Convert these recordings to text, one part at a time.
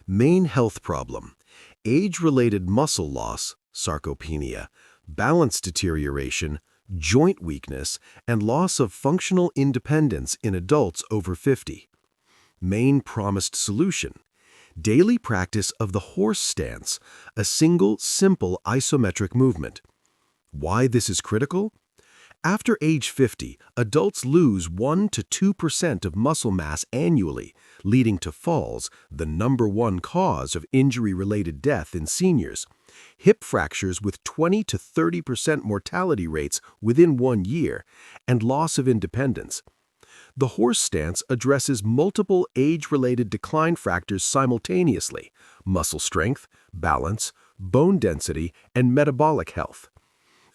Main health problem: age-related muscle loss, sarcopenia, balance deterioration, joint weakness, and loss of functional independence in adults over 50. Main promised solution: daily practice of the horse stance, a single, simple isometric movement. Why this is critical? After age 50, adults lose 1 to 2% of muscle mass annually, leading to falls, the #1 cause of injury-related death in seniors, hip fractures with 20 to 30% mortality rates within 1 year, and loss of independence. The horse stance addresses multiple age-related decline factors simultaneously: muscle strength, balance, bone density, and metabolic health.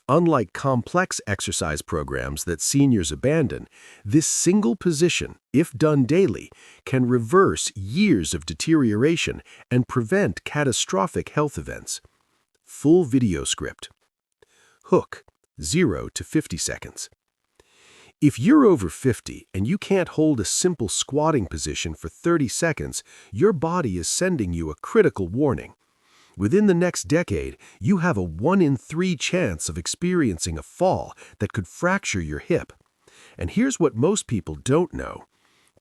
Unlike complex exercise programs that seniors abandon, this single position, if done daily, can reverse years of deterioration and prevent catastrophic health events. Full video script. Hook: 0 to 50 seconds. If you're over 50 and you can't hold a simple squatting position for 30 seconds, your body is sending you a critical warning. Within the next decade, you have a 1 in 3 chance of experiencing a fall that could fracture your hip. And here's what most people don't know: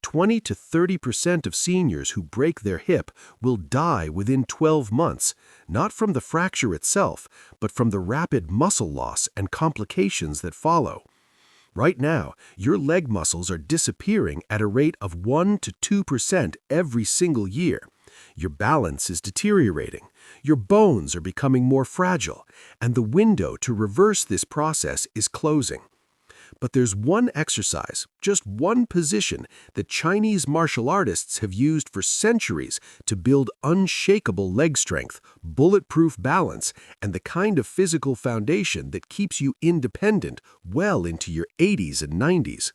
20 to 30% of seniors who break their hip will die within 12 months, not from the fracture itself, but from the rapid muscle loss and complications that follow. Right now, your leg muscles are disappearing at a rate of 1 to 2% every single year. Your balance is deteriorating, your bones are becoming more fragile, and the window to reverse this process is closing. But there's one exercise, just one position, that Chinese martial artists have used for centuries to build unshakable leg strength, bulletproof balance, and the kind of physical foundation that keeps you independent well into your 80s and 90s.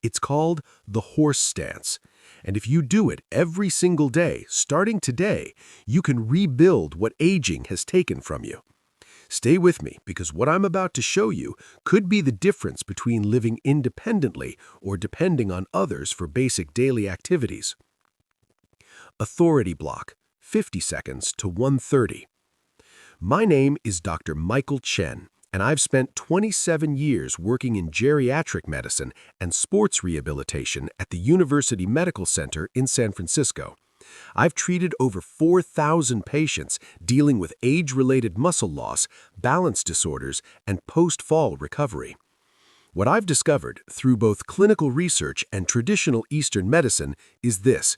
It's called the horse stance. And if you do it every single day, starting today, you can rebuild what aging has taken from you. Stay with me, because what I'm about to show you could be the difference between living independently or depending on others for basic daily activities. Authority block: 50 seconds to 1:30. My name is Dr. Michael Chen, and I've spent 27 years working in geriatric medicine and sports rehabilitation at the University Medical Center in San Francisco. I've treated over 4,000 patients dealing with age-related muscle loss, balance disorders, and post-fall recovery. What I've discovered through both clinical research and traditional Eastern medicine is this: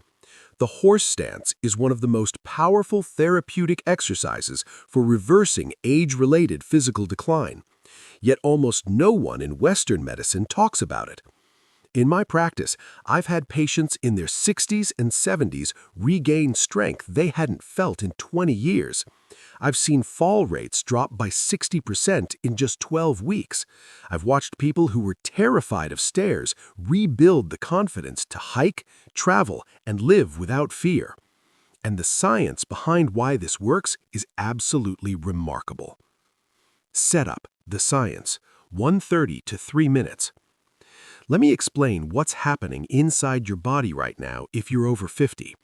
the horse stance is one of the most powerful therapeutic exercises for reversing age-related physical decline. Yet almost no one in Western medicine talks about it. In my practice, I've had patients in their 60s and 70s regain strength they hadn't felt in 20 years. I've seen fall rates drop by 60% in just 12 weeks. I've watched people who were terrified of stairs rebuild the confidence to hike, travel, and live without fear. And the science behind why this works is absolutely remarkable. Setup: the science, 1:30 to 3 minutes. Let me explain what's happening inside your body right now if you're over 50.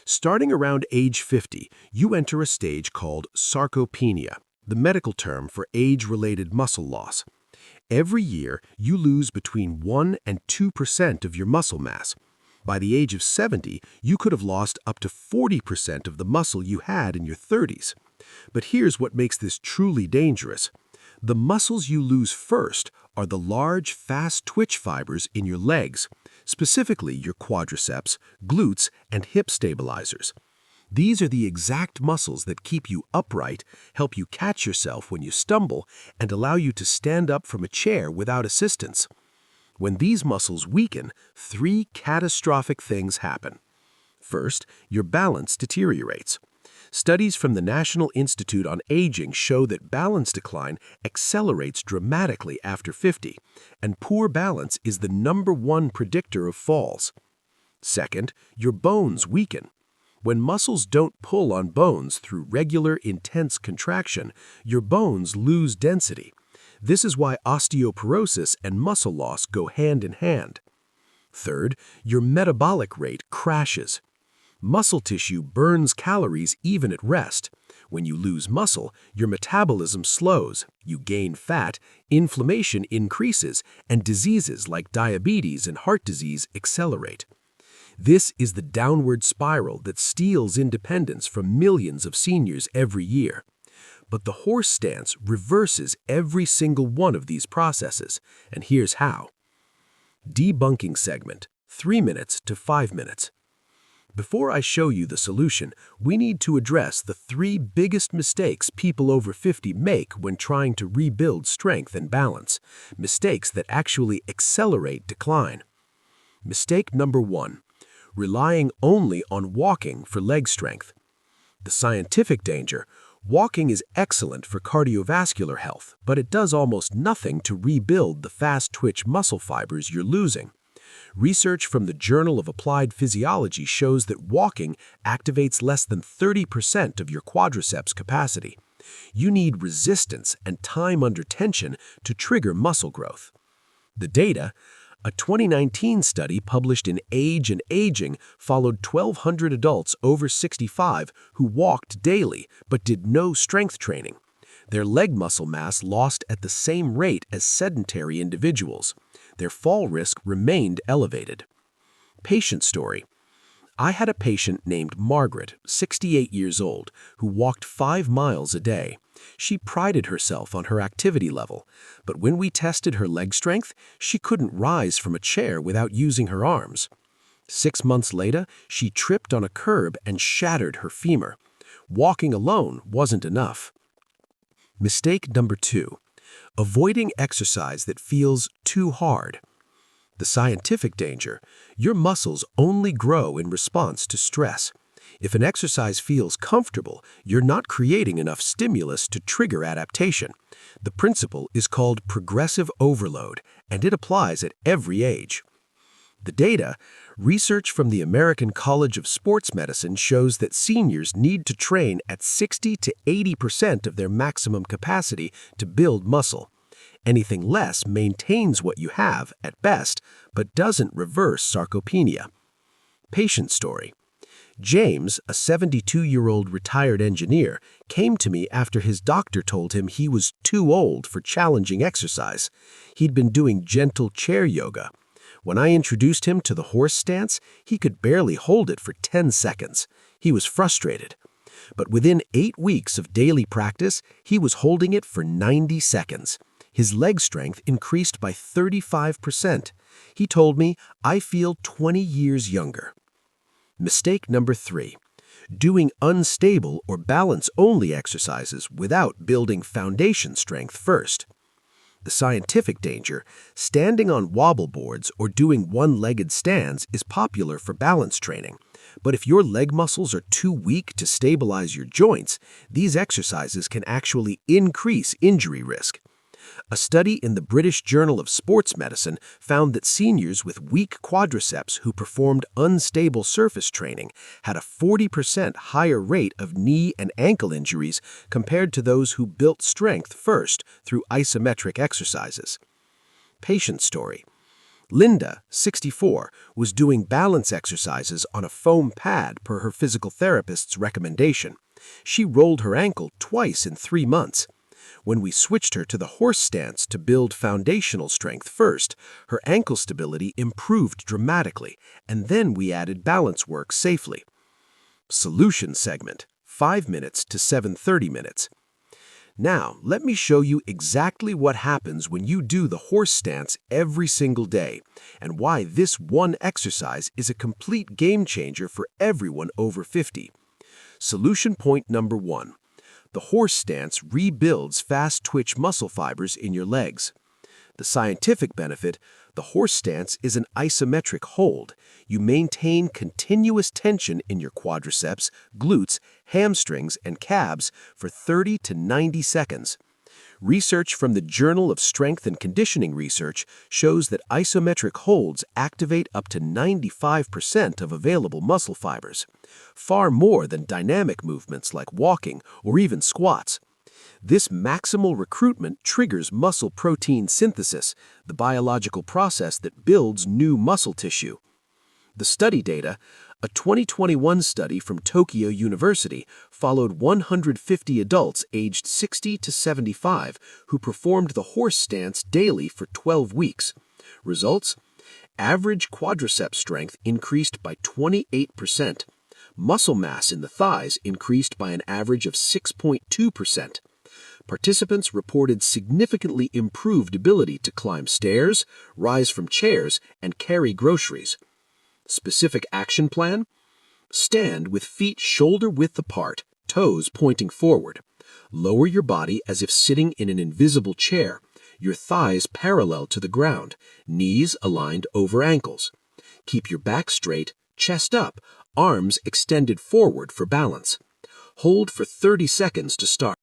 Starting around age 50, you enter a stage called sarcopenia, the medical term for age-related muscle loss. Every year, you lose between 1 and 2% of your muscle mass. By the age of 70, you could have lost up to 40% of the muscle you had in your 30s. But here's what makes this truly dangerous. The muscles you lose first are the large, fast twitch fibers in your legs, specifically your quadriceps, glutes, and hip stabilizers. These are the exact muscles that keep you upright, help you catch yourself when you stumble, and allow you to stand up from a chair without assistance. When these muscles weaken, 3 catastrophic things happen. First, your balance deteriorates. Studies from the National Institute on Aging show that balance decline accelerates dramatically after 50, and poor balance is the #1 predictor of falls. Second, your bones weaken. When muscles don't pull on bones through regular, intense contraction, your bones lose density. This is why osteoporosis and muscle loss go hand in hand. Third, your metabolic rate crashes. Muscle tissue burns calories even at rest. When you lose muscle, your metabolism slows, you gain fat, inflammation increases, and diseases like diabetes and heart disease accelerate. This is the downward spiral that steals independence from millions of seniors every year. But the horse stance reverses every single one of these processes, and here's how. Debunking segment, 3 minutes to 5 minutes. Before I show you the solution, we need to address the 3 biggest mistakes people over 50 make when trying to rebuild strength and balance, mistakes that actually accelerate decline. Mistake number 1, relying only on walking for leg strength. The scientific danger: walking is excellent for cardiovascular health, but it does almost nothing to rebuild the fast-twitch muscle fibers you're losing. Research from the Journal of Applied Physiology shows that walking activates less than 30% of your quadriceps capacity. You need resistance and time under tension to trigger muscle growth. The data: a 2019 study published in Age and Aging followed 1,200 adults over 65 who walked daily but did no strength training. Their leg muscle mass lost at the same rate as sedentary individuals. Their fall risk remained elevated. Patient story: I had a patient named Margaret, 68 years old, who walked 5 miles a day. She prided herself on her activity level, but when we tested her leg strength, she couldn't rise from a chair without using her arms. 6 months later, she tripped on a curb and shattered her femur. Walking alone wasn't enough. Mistake number 2, avoiding exercise that feels too hard. The scientific danger: your muscles only grow in response to stress. If an exercise feels comfortable, you're not creating enough stimulus to trigger adaptation. The principle is called progressive overload, and it applies at every age. The data: research from the American College of Sports Medicine shows that seniors need to train at 60 to 80% of their maximum capacity to build muscle. Anything less maintains what you have, at best, but doesn't reverse sarcopenia. Patient story: James, a 72-year-old retired engineer, came to me after his doctor told him he was too old for challenging exercise. He'd been doing gentle chair yoga. When I introduced him to the horse stance, he could barely hold it for 10 seconds. He was frustrated. But within 8 weeks of daily practice, he was holding it for 90 seconds. His leg strength increased by 35%. He told me, "I feel 20 years younger." Mistake number 3, doing unstable or balance-only exercises without building foundation strength first. The scientific danger: standing on wobble boards or doing one-legged stands is popular for balance training. But if your leg muscles are too weak to stabilize your joints, these exercises can actually increase injury risk. A study in the British Journal of Sports Medicine found that seniors with weak quadriceps who performed unstable surface training had a 40% higher rate of knee and ankle injuries compared to those who built strength first through isometric exercises. Patient story: Linda, 64, was doing balance exercises on a foam pad per her physical therapist's recommendation. She rolled her ankle twice in 3 months. When we switched her to the horse stance to build foundational strength first, her ankle stability improved dramatically, and then we added balance work safely. Solution segment, 5 minutes to 7:30 minutes. Now, let me show you exactly what happens when you do the horse stance every single day, and why this one exercise is a complete game changer for everyone over 50. Solution point number 1. The horse stance rebuilds fast-twitch muscle fibers in your legs. The scientific benefit: the horse stance is an isometric hold. You maintain continuous tension in your quadriceps, glutes, hamstrings, and calves for 30 to 90 seconds. Research from the Journal of Strength and Conditioning Research shows that isometric holds activate up to 95% of available muscle fibers, far more than dynamic movements like walking or even squats. This maximal recruitment triggers muscle protein synthesis, the biological process that builds new muscle tissue. The study data: A 2021 study from Tokyo University followed 150 adults aged 60 to 75 who performed the horse stance daily for 12 weeks. Results? Average quadriceps strength increased by 28%. Muscle mass in the thighs increased by an average of 6.2%. Participants reported significantly improved ability to climb stairs, rise from chairs, and carry groceries. Specific action plan? Stand with feet shoulder-width apart, toes pointing forward. Lower your body as if sitting in an invisible chair, your thighs parallel to the ground, knees aligned over ankles. Keep your back straight, chest up, arms extended forward for balance. Hold for 30 seconds to start.